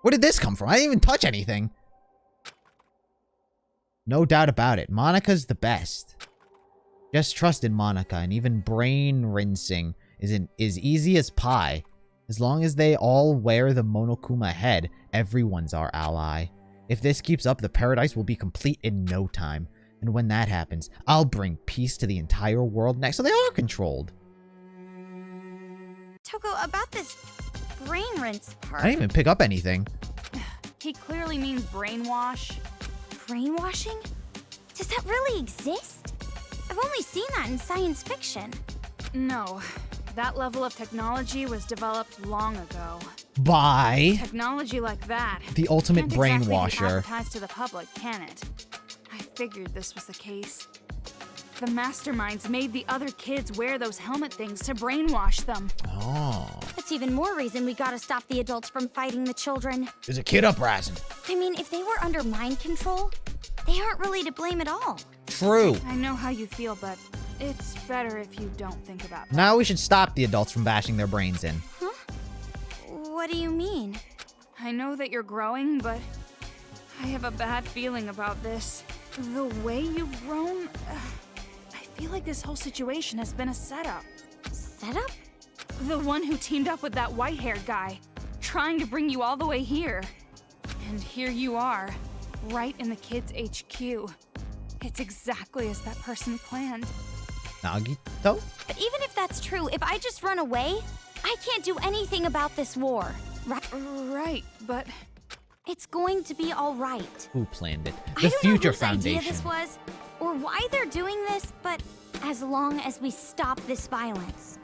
Where did this come from? I didn't even touch anything. No doubt about it. Monika's the best. Just trust in Monika, and even brain rinsing is easy as pie. As long as they all wear the Monokuma head, everyone's our ally. If this keeps up, the paradise will be complete in no time. And when that happens, I'll bring peace to the entire world next. So they are controlled. Toko, about this brain rinse part. I didn't even pick up anything. He clearly means brainwash. Brainwashing? Does that really exist? I've only seen that in science fiction. No, that level of technology was developed long ago. By Technology like that. the ultimate Can't exactly be brainwasher. advertised to the public, can it? I figured this was the case. The masterminds made the other kids wear those helmet things to brainwash them. Oh. That's even more reason we gotta stop the adults from fighting the children. There's a kid uprising. I mean, if they were under mind control, they aren't really to blame at all. True. I know how you feel, but it's better if you don't think about that. Now we should stop the adults from bashing their brains in. Huh? What do you mean? I know that you're growing, but I have a bad feeling about this. The way you've grown, I feel like this whole situation has been a setup. Setup? The one who teamed up with that white-haired guy, trying to bring you all the way here. And here you are, right in the kids' HQ. It's exactly as that person planned. Nagito? But even if that's true, if I just run away, I can't do anything about this war. Right, but It's going to be all right. Who planned it? I The don't know Future whose idea Foundation. this was, or why they're doing this, but as long as we stop this violence,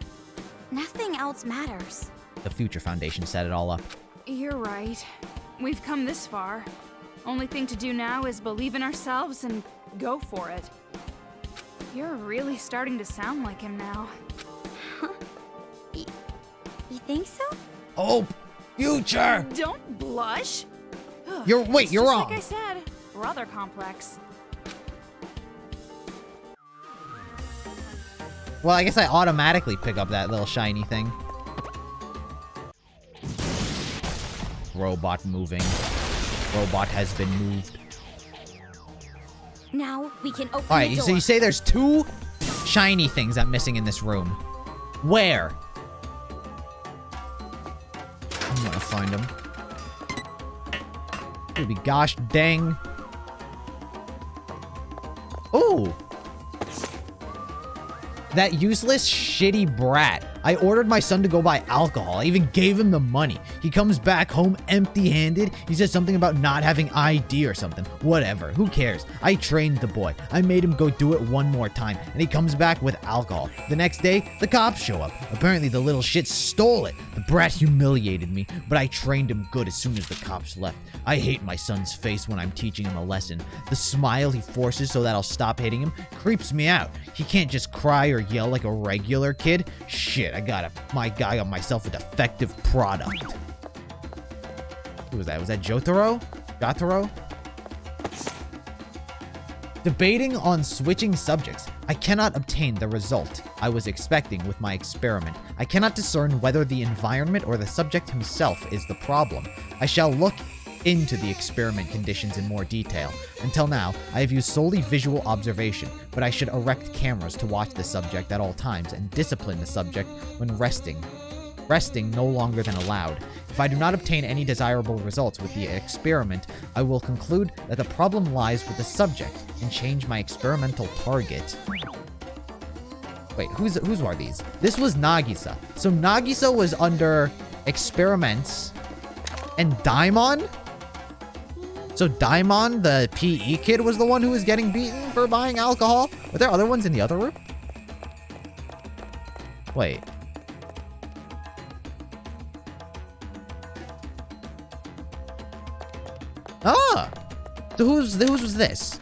nothing else matters. The Future Foundation set it all up. you're right. We've come this far. Only thing to do now is believe in ourselves and go for it. You're really starting to sound like him now. You think so? Oh, Future! Don't blush. You're It's you're just wrong. Like I said, brother complex. Well, I guess I automatically pick up that little shiny thing. Robot moving. Robot has been moved. Now we can open Alright, the door. so you say there's two shiny things I'm missing in this room. Where? I'm gonna find them. It'll be gosh dang. Ooh. That useless, shitty brat. I ordered my son to go buy alcohol. I even gave him the money. He comes back home empty-handed. He says something about not having ID or something. Whatever. Who cares? I trained the boy. I made him go do it one more time. And he comes back with alcohol. The next day, the cops show up. Apparently, the little shit stole it. The brat humiliated me, but I trained him good as soon as the cops left. I hate my son's face when I'm teaching him a lesson. The smile he forces so that I'll stop hitting him creeps me out. He can't just cry or yell like a regular kid. Shit, I got myself a defective product. Who was that? Was that Jotaro? Jotaro? Debating on switching subjects. I cannot obtain the result I was expecting with my experiment. I cannot discern whether the environment or the subject himself is the problem. I shall look into the experiment conditions in more detail. Until now, I have used solely visual observation, but I should erect cameras to watch the subject at all times and discipline the subject when resting no longer than allowed. If I do not obtain any desirable results with the experiment, I will conclude that the problem lies with the subject and change my experimental target. Wait, whose are these? This was Nagisa. So Nagisa was under experiments and Daimon? So Daimon, the PE kid, was the one who was getting beaten for buying alcohol? Were there other ones in the other room? Wait. Ah! So whose was this?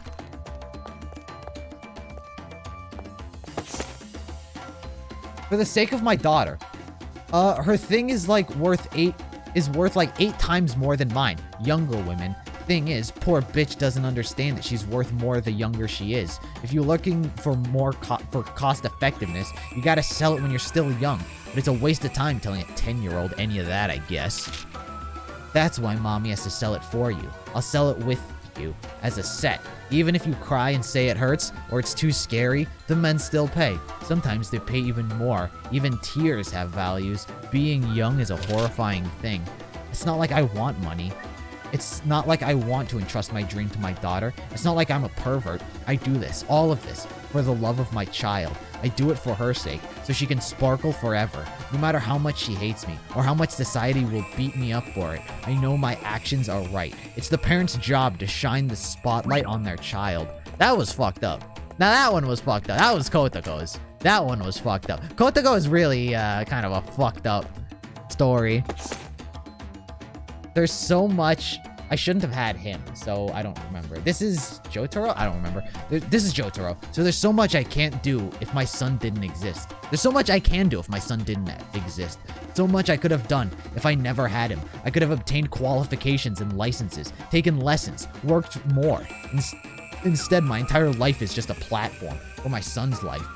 For the sake of my daughter. Her thing is like worth like 8 times more than mine. Younger women. Thing is, poor bitch doesn't understand that she's worth more the younger she is. If you're looking for more cost effectiveness, you gotta sell it when you're still young. But it's a waste of time telling a 10-year-old any of that, I guess. That's why mommy has to sell it for you. I'll sell it with you, as a set. Even if you cry and say it hurts, or it's too scary, the men still pay. Sometimes they pay even more. Even tears have values. Being young is a horrifying thing. It's not like I want money. It's not like I want to entrust my dream to my daughter. It's not like I'm a pervert. I do this, all of this, for the love of my child. I do it for her sake, so she can sparkle forever. No matter how much she hates me, or how much society will beat me up for it, I know my actions are right. It's the parent's job to shine the spotlight on their child. That was fucked up. Now that one was fucked up. That was Kotako's. That one was fucked up. Kotako is really kind of a fucked up story. There's so much. I shouldn't have had him, so I don't remember. This is Jotaro? I don't remember. This is Jotaro. So there's so much I can't do if my son didn't exist. There's so much I can do if my son didn't exist. So much I could have done if I never had him. I could have obtained qualifications and licenses, taken lessons, worked more. Instead, my entire life is just a platform for my son's life.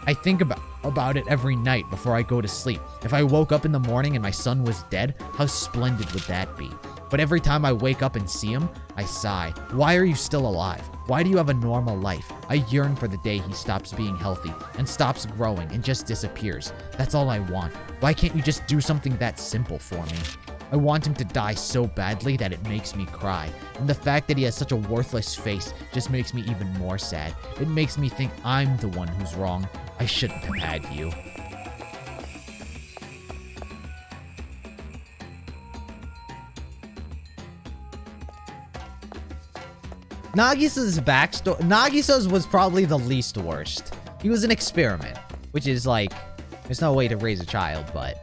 I think about it every night before I go to sleep. If I woke up in the morning and my son was dead, how splendid would that be? But every time I wake up and see him, I sigh. Why are you still alive? Why do you have a normal life? I yearn for the day he stops being healthy and stops growing and just disappears. That's all I want. Why can't you just do something that simple for me? I want him to die so badly that it makes me cry. And the fact that he has such a worthless face just makes me even more sad. It makes me think I'm the one who's wrong. I shouldn't have had you. Nagisa's backstory. Nagisa's was probably the least worst. He was an experiment, which is like, there's no way to raise a child, but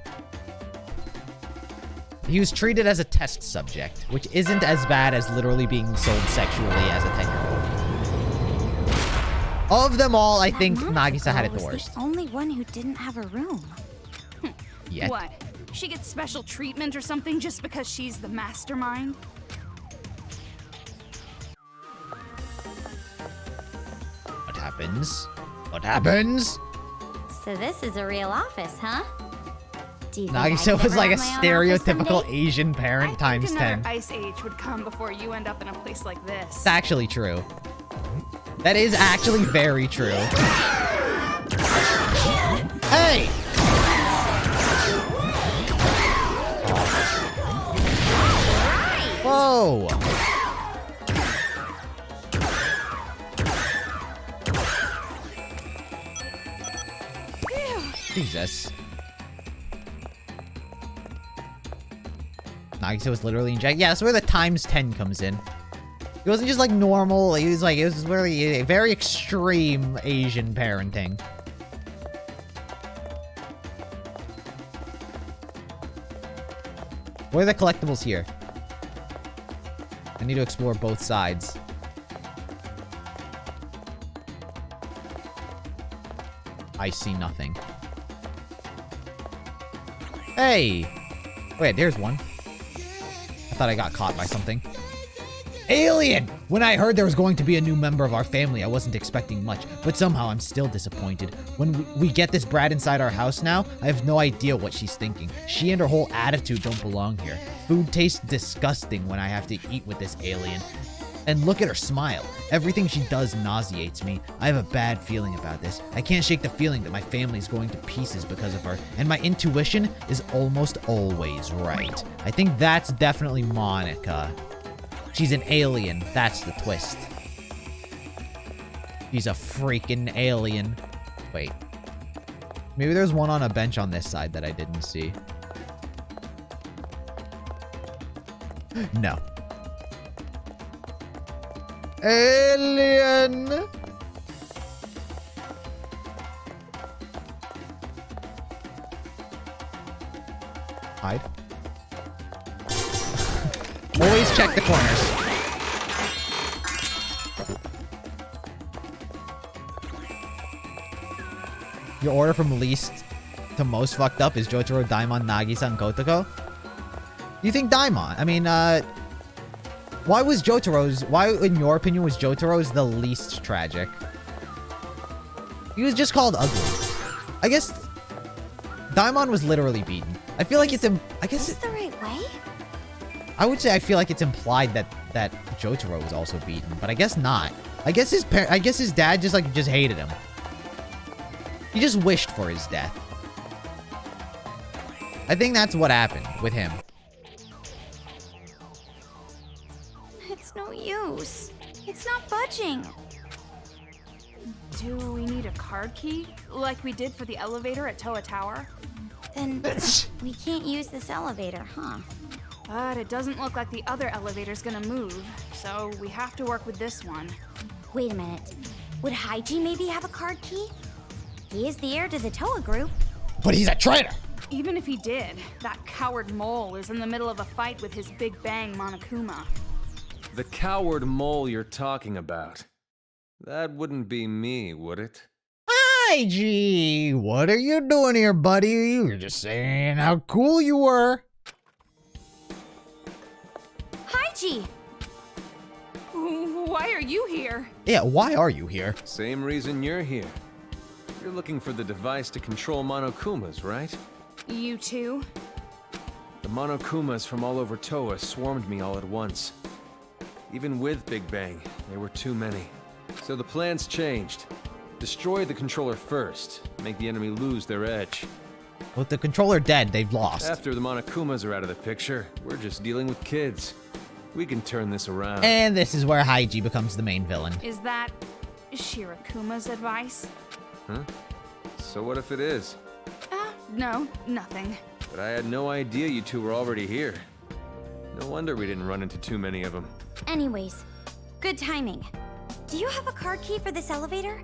he was treated as a test subject, which isn't as bad as literally being sold sexually as a 10-year-old. Of them all, I think Nagisa had it the worst. The only one who didn't have a room. Yet. What? She gets special treatment or something just because she's the mastermind? What happens? What happens? So this is a real office, huh? Do you think Nagisa was like a I could ever have my own office stereotypical someday? Asian parent times 10. Another ice age would come before you end up in a place like this. It's actually true. That is actually very true. Hey! Whoa! Jesus. Nagisa was literally injected. Yeah, that's where the times 10 comes in. It wasn't just like normal, it was really a very extreme Asian parenting. What are the collectibles here? I need to explore both sides. I see nothing. Hey! Wait, there's one. I thought I got caught by something. Alien! When I heard there was going to be a new member of our family, I wasn't expecting much, but somehow I'm still disappointed. When we get this brat inside our house now, I have no idea what she's thinking. She and her whole attitude don't belong here. Food tastes disgusting when I have to eat with this alien. And look at her smile. Everything she does nauseates me. I have a bad feeling about this. I can't shake the feeling that my family is going to pieces because of her, and my intuition is almost always right. I think that's definitely Monica. She's an alien. That's the twist. She's a freaking alien. Wait. Maybe there's one on a bench on this side that I didn't see. No. Alien! Hide. Always check the corners. Your order from least to most fucked up is Jotaro, Daimon, Nagi-san, Kotoko? You think Daimon? I mean, why, in your opinion, was Jotaro's the least tragic? He was just called ugly. I guess Daimon was literally beaten. I feel like it's, I guess Is this the right way? I would say I feel like it's implied that Jotaro was also beaten, but I guess not. I guess his dad just hated him. He just wished for his death. I think that's what happened with him. It's no use. It's not budging. Do we need a card key? Like we did for the elevator at Toa Tower? Then we can't use this elevator, huh? But it doesn't look like the other elevator's gonna move, so we have to work with this one. Wait a minute. Would Haiji maybe have a card key? He is the heir to the Toa group. But he's a traitor! Even if he did, that coward mole is in the middle of a fight with his Big Bang Monokuma. The coward mole you're talking about. That wouldn't be me, would it? Haiji! What are you doing here, buddy? You were just saying how cool you were. Haiji! Why are you here? Yeah, why are you here? Same reason you're here. You're looking for the device to control Monokumas, right? You too? The Monokumas from all over Toa swarmed me all at once. Even with Big Bang, there were too many. So the plan's changed. Destroy the controller first, make the enemy lose their edge. With the controller dead, they've lost. After the Monokumas are out of the picture, we're just dealing with kids. We can turn this around. And this is where Haiji becomes the main villain. Is that Shirakuma's advice? Huh? So what if it is? No, nothing. But I had no idea you two were already here. No wonder we didn't run into too many of them. Anyways, good timing. Do you have a card key for this elevator?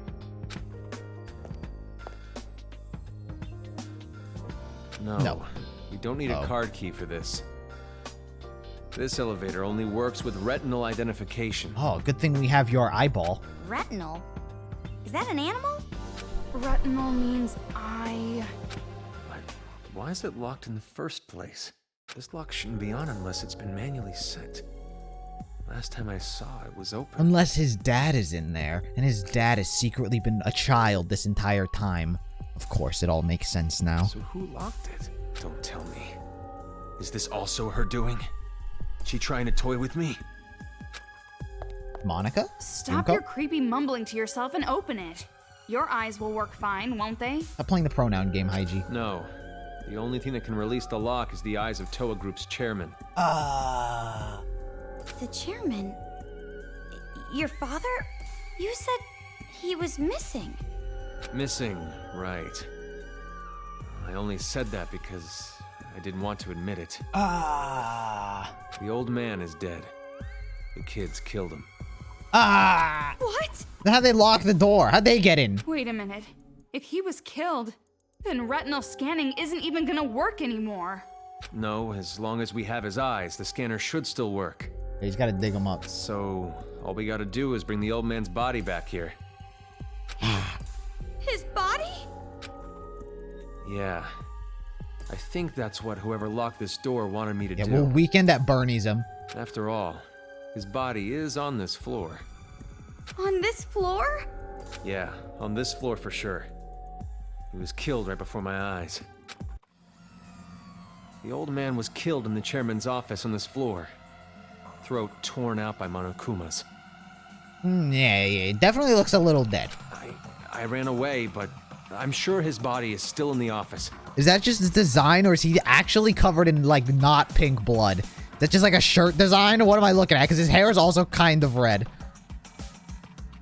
No. We don't need a card key for this. This elevator only works with retinal identification. Oh, good thing we have your eyeball. Retinal? Is that an animal? Retinal means eye. But why is it locked in the first place? This lock shouldn't be on unless it's been manually set. Last time I saw it was open. Unless his dad is in there, and his dad has secretly been a child this entire time. Of course, it all makes sense now. So who locked it? Don't tell me. Is this also her doing? She trying to toy with me? Monica? Stop your creepy mumbling to yourself and open it. Your eyes will work fine, won't they? Stop playing the pronoun game, Haiji. No. The only thing that can release the lock is the eyes of Toa Group's chairman. The chairman? Your father? You said he was missing. Missing, right. I only said that because I didn't want to admit it. The old man is dead. The kids killed him. What? Then how'd they lock the door? How'd they get in? Wait a minute. If he was killed, then retinal scanning isn't even gonna work anymore. No, as long as we have his eyes, the scanner should still work. He's gotta dig them up. So, all we gotta do is bring the old man's body back here. His body? Yeah. I think that's what whoever locked this door wanted me to Yeah, do. we'll weekend at Bernie's him. After all, his body is on this floor. On this floor? Yeah, on this floor for sure. He was killed right before my eyes. The old man was killed in the chairman's office on this floor. Throat torn out by Monokumas. Yeah, it definitely looks a little dead. I ran away, but I'm sure his body is still in the office. Is that just the design, or is he actually covered in, like, not pink blood? That's just like a shirt design, or what am I looking at? Because his hair is also kind of red.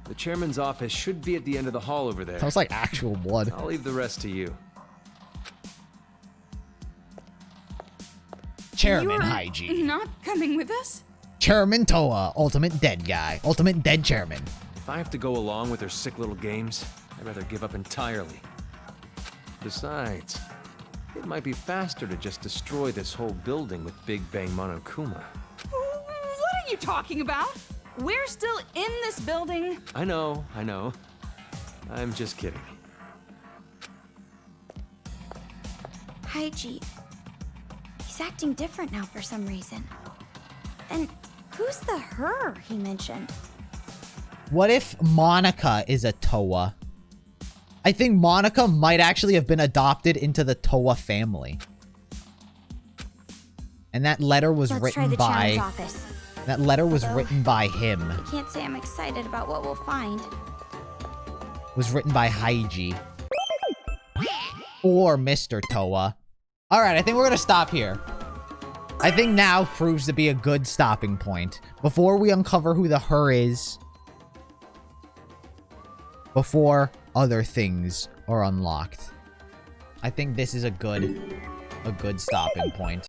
The chairman's office should be at the end of the hall over there. Sounds like actual blood. I'll leave the rest to you. Chairman You're Hygiene. not coming with us? Chairman Toa, ultimate dead guy. Ultimate dead chairman. If I have to go along with their sick little games, I'd rather give up entirely. Besides, it might be faster to just destroy this whole building with Big Bang Monokuma. What are you talking about? We're still in this building. I know. I'm just kidding. Haiji. He's acting different now for some reason. And who's the her he mentioned? What if Monica is a Toa? I think Monica might actually have been adopted into the Toa family. And that letter was Let's try written the by... chairman's office. That letter was written by him. I can't say I'm excited about what we'll find. Was written by Haiji. Or Mr. Toa. Alright, I think we're gonna stop here. I think now proves to be a good stopping point. Before we uncover who the her is. Before other things are unlocked. I think this is a good stopping point.